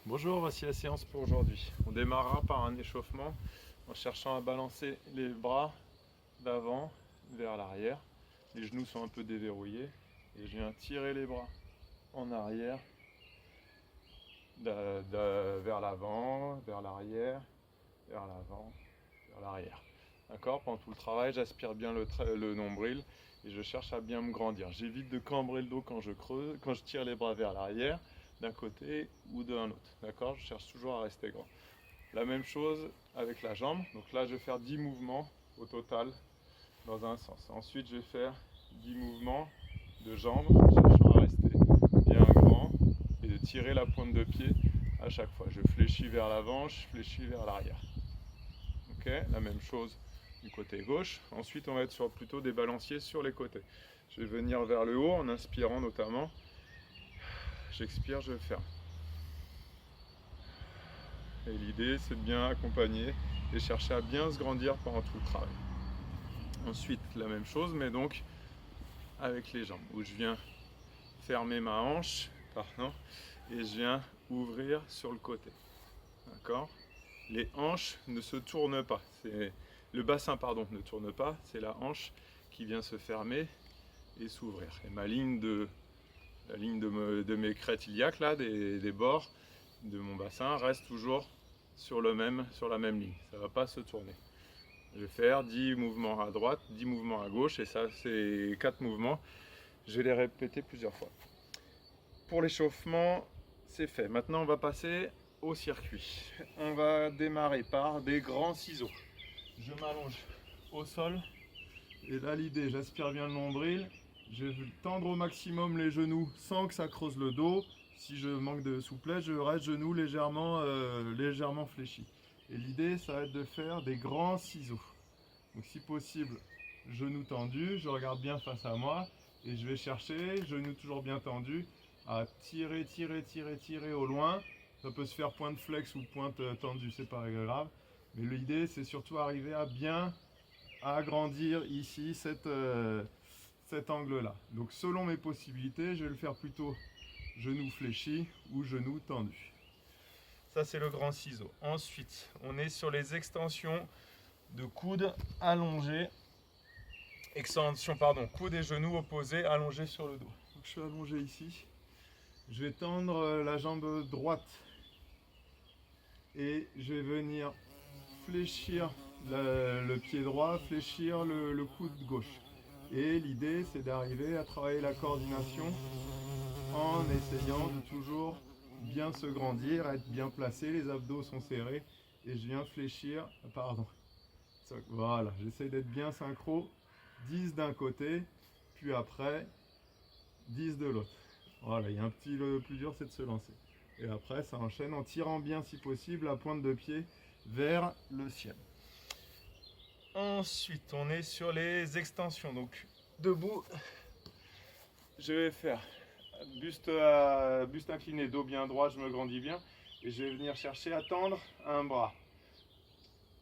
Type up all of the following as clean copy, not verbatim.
Bonjour, voici la séance pour aujourd'hui. On démarrera par un échauffement en cherchant à balancer les bras d'avant vers l'arrière. Les genoux sont un peu déverrouillés et je viens tirer les bras en arrière, vers l'avant, vers l'arrière, vers l'avant, vers l'arrière. D'accord? Pendant tout le travail, j'aspire bien le nombril et je cherche à bien me grandir. J'évite de cambrer le dos quand je creuse, quand je tire les bras vers l'arrière, d'un côté ou d'un autre. D'accord? Je cherche toujours à rester grand. La même chose avec la jambe. Donc là, je vais faire 10 mouvements au total dans un sens. Ensuite, je vais faire 10 mouvements de jambes, cherchant à rester bien grand et de tirer la pointe de pied à chaque fois. Je fléchis vers l'avant, je fléchis vers l'arrière. Ok, la même chose du côté gauche. Ensuite, on va être sur plutôt des balanciers sur les côtés. Je vais venir vers le haut en inspirant notamment. J'expire, je ferme. Et l'idée, c'est de bien accompagner et chercher à bien se grandir pendant tout le travail. Ensuite, la même chose, mais donc avec les jambes, où je viens fermer ma hanche, pardon, et je viens ouvrir sur le côté. D'accord? Les hanches ne se tournent pas. Le bassin, pardon, ne tourne pas. C'est la hanche qui vient se fermer et s'ouvrir. Et la ligne de mes crêtes iliaques, là, des bords de mon bassin, reste toujours sur la même ligne. Ça ne va pas se tourner. Je vais faire 10 mouvements à droite, 10 mouvements à gauche, et ça, c'est 4 mouvements. Je vais les répéter plusieurs fois. Pour l'échauffement, c'est fait. Maintenant, on va passer au circuit. On va démarrer par des grands ciseaux. Je m'allonge au sol. Et là, l'idée, j'aspire bien le nombril. Je vais tendre au maximum les genoux sans que ça creuse le dos. Si je manque de souplesse, je reste genoux légèrement fléchis. Et l'idée, ça va être de faire des grands ciseaux. Donc si possible, genoux tendus, je regarde bien face à moi. Et je vais chercher, genoux toujours bien tendus, à tirer au loin. Ça peut se faire pointe flex ou pointe tendue, c'est pas grave. Mais l'idée, c'est surtout arriver à bien agrandir ici cet angle-là. Donc selon mes possibilités, je vais le faire plutôt genoux fléchis ou genoux tendus. Ça, c'est le grand ciseau. Ensuite, on est sur les extensions de coude allongés. Coude et genoux opposés allongés sur le dos. Donc je suis allongé ici. Je vais tendre la jambe droite et je vais venir fléchir le pied droit, fléchir le coude gauche. Et l'idée, c'est d'arriver à travailler la coordination en essayant de toujours bien se grandir, être bien placé, les abdos sont serrés et je viens fléchir, voilà, j'essaie d'être bien synchro, 10 d'un côté, puis après 10 de l'autre. Voilà, il y a le plus dur, c'est de se lancer. Et après, ça enchaîne en tirant bien, si possible, la pointe de pied vers le ciel. Ensuite, on est sur les extensions. Donc, debout, je vais faire buste incliné, dos bien droit, je me grandis bien. Et je vais venir chercher à tendre un bras.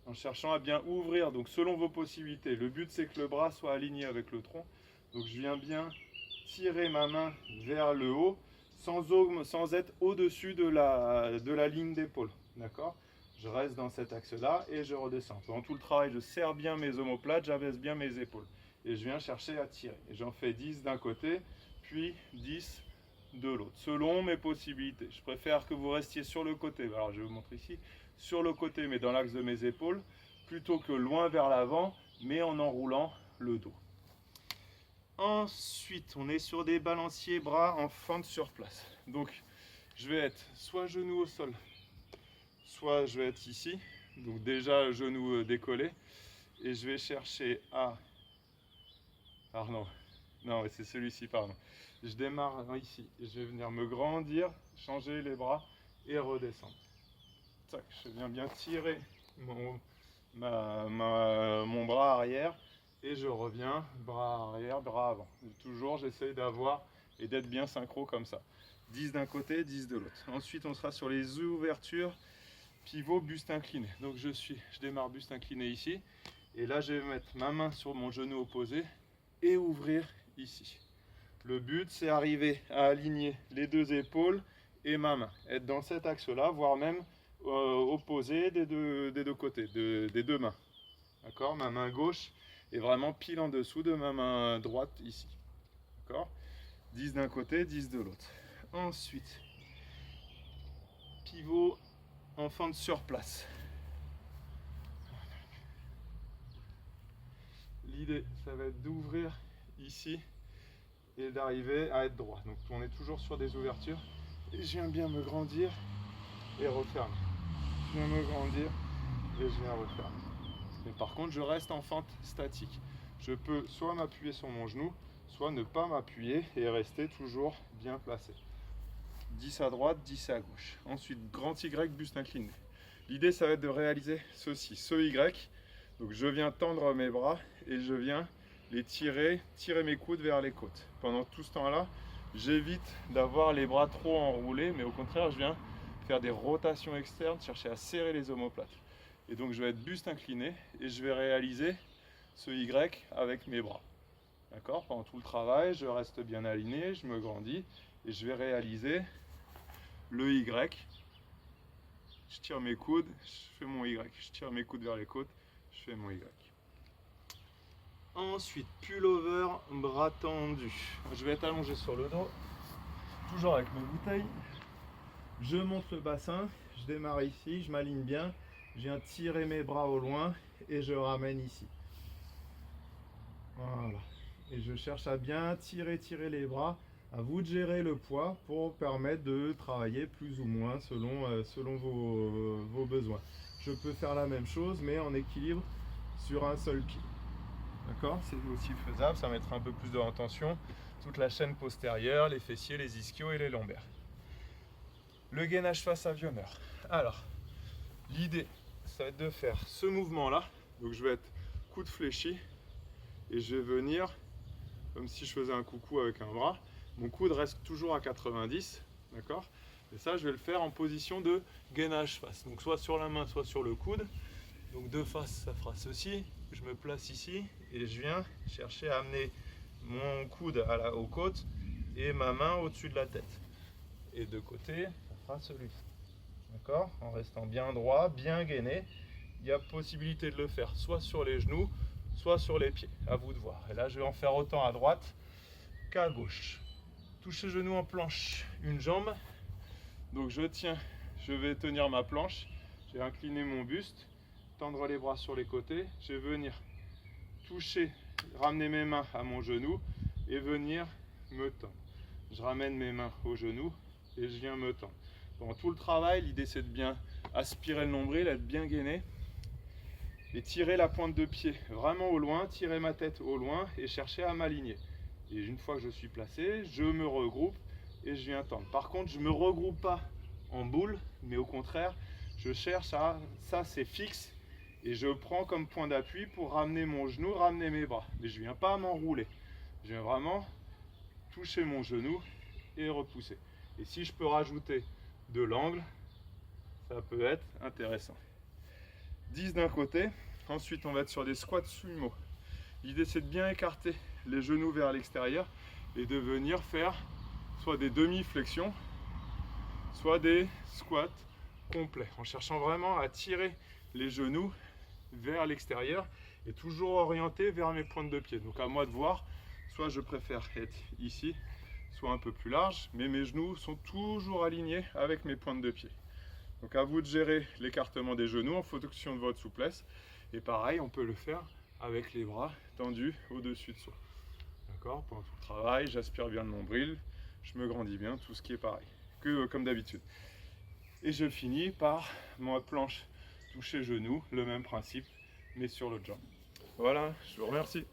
En cherchant à bien ouvrir, donc selon vos possibilités. Le but, c'est que le bras soit aligné avec le tronc. Donc, je viens bien tirer ma main vers le haut sans être au-dessus de la ligne d'épaule. D'accord? Je reste dans cet axe-là et je redescends. Pendant tout le travail, je serre bien mes omoplates, j'abaisse bien mes épaules. Et je viens chercher à tirer. Et j'en fais 10 d'un côté, puis 10 de l'autre, selon mes possibilités. Je préfère que vous restiez sur le côté, alors je vais vous montrer ici, sur le côté, mais dans l'axe de mes épaules, plutôt que loin vers l'avant, mais en enroulant le dos. Ensuite, on est sur des balanciers bras en fente sur place. Donc, je vais être soit genou au sol, soit je vais être ici. Donc déjà, genou décollé. Et je vais chercher à... Pardon. Non, c'est celui-ci, pardon. Je démarre ici. Je vais venir me grandir, changer les bras et redescendre. Tac, je viens bien tirer mon bras arrière. Et je reviens, bras arrière, bras avant. Toujours, j'essaie d'avoir et d'être bien synchro comme ça. 10 d'un côté, 10 de l'autre. Ensuite, on sera sur les ouvertures, pivot, buste incliné. Donc, je démarre buste incliné ici. Et là, je vais mettre ma main sur mon genou opposé et ouvrir ici. Le but, c'est arriver à aligner les deux épaules et ma main. Être dans cet axe-là, voire même opposé des deux côtés, des deux mains. D'accord? Ma main gauche est vraiment pile en dessous de ma main droite ici. D'accord? 10 d'un côté, 10 de l'autre. Ensuite, pivot en fente sur place. L'idée, ça va être d'ouvrir ici et d'arriver à être droit. Donc on est toujours sur des ouvertures et je viens bien me grandir et refermer. Je viens me grandir et je viens refermer. Mais par contre, je reste en fente statique. Je peux soit m'appuyer sur mon genou, soit ne pas m'appuyer et rester toujours bien placé. 10 à droite, 10 à gauche. Ensuite, grand Y, buste incliné. L'idée, ça va être de réaliser ceci, ce Y. Donc je viens tendre mes bras et je viens les tirer mes coudes vers les côtes. Pendant tout ce temps-là, j'évite d'avoir les bras trop enroulés, mais au contraire, je viens faire des rotations externes, chercher à serrer les omoplates. Et donc je vais être buste incliné et je vais réaliser ce Y avec mes bras. D'accord? Pendant tout le travail, je reste bien aligné, je me grandis et je vais réaliser le Y. Je tire mes coudes, je fais mon Y. Je tire mes coudes vers les côtes, je fais mon Y. Ensuite, pullover, bras tendus. Je vais être allongé sur le dos, toujours avec mes bouteilles. Je monte le bassin, je démarre ici, je m'aligne bien. Je viens tirer mes bras au loin et je ramène ici. Voilà. Et je cherche à bien tirer les bras. À vous de gérer le poids pour permettre de travailler plus ou moins selon vos besoins. Je peux faire la même chose mais en équilibre sur un seul pied. D'accord? C'est aussi faisable, ça mettra un peu plus de tension. Toute la chaîne postérieure, les fessiers, les ischios et les lombaires. Le gainage face avionneur. Alors, l'idée, ça va être de faire ce mouvement-là. Donc je vais être coude fléchi et je vais venir comme si je faisais un coucou avec un bras. Mon coude reste toujours à 90, d'accord? Et ça, je vais le faire en position de gainage face. Donc soit sur la main, soit sur le coude. Donc de face, ça fera ceci. Je me place ici et je viens chercher à amener mon coude aux côtes et ma main au-dessus de la tête. Et de côté, ça fera celui-ci. D'accord? En restant bien droit, bien gainé. Il y a possibilité de le faire soit sur les genoux, soit sur les pieds. À vous de voir. Et là, je vais en faire autant à droite qu'à gauche. Toucher genou en planche, une jambe. Donc je vais tenir ma planche. Je vais incliner mon buste, tendre les bras sur les côtés. Je vais venir toucher, ramener mes mains à mon genou et venir me tendre. Je ramène mes mains au genou et je viens me tendre. Pendant tout le travail, l'idée c'est de bien aspirer le nombril, être bien gainé et tirer la pointe de pied vraiment au loin, tirer ma tête au loin et chercher à m'aligner. Et une fois que je suis placé, je me regroupe et je viens tendre. Par contre, je ne me regroupe pas en boule, mais au contraire, je cherche à, ça c'est fixe, et je prends comme point d'appui pour ramener mon genou, ramener mes bras. Mais je ne viens pas m'enrouler. Je viens vraiment toucher mon genou et repousser. Et si je peux rajouter de l'angle, ça peut être intéressant. 10 d'un côté. Ensuite, on va être sur des squats sumo. L'idée, c'est de bien écarter les genoux vers l'extérieur et de venir faire soit des demi-flexions, soit des squats complets, en cherchant vraiment à tirer les genoux vers l'extérieur et toujours orienté vers mes pointes de pied. Donc à moi de voir, soit je préfère être ici, soit un peu plus large, mais mes genoux sont toujours alignés avec mes pointes de pied. Donc à vous de gérer l'écartement des genoux en fonction de votre souplesse. Et pareil, on peut le faire avec les bras tendus au-dessus de soi. D'accord? Pendant tout le travail, j'aspire bien le nombril, je me grandis bien, tout ce qui est pareil, comme d'habitude. Et je finis par ma planche toucher genou, le même principe, mais sur l'autre jambe. Voilà, je vous remercie.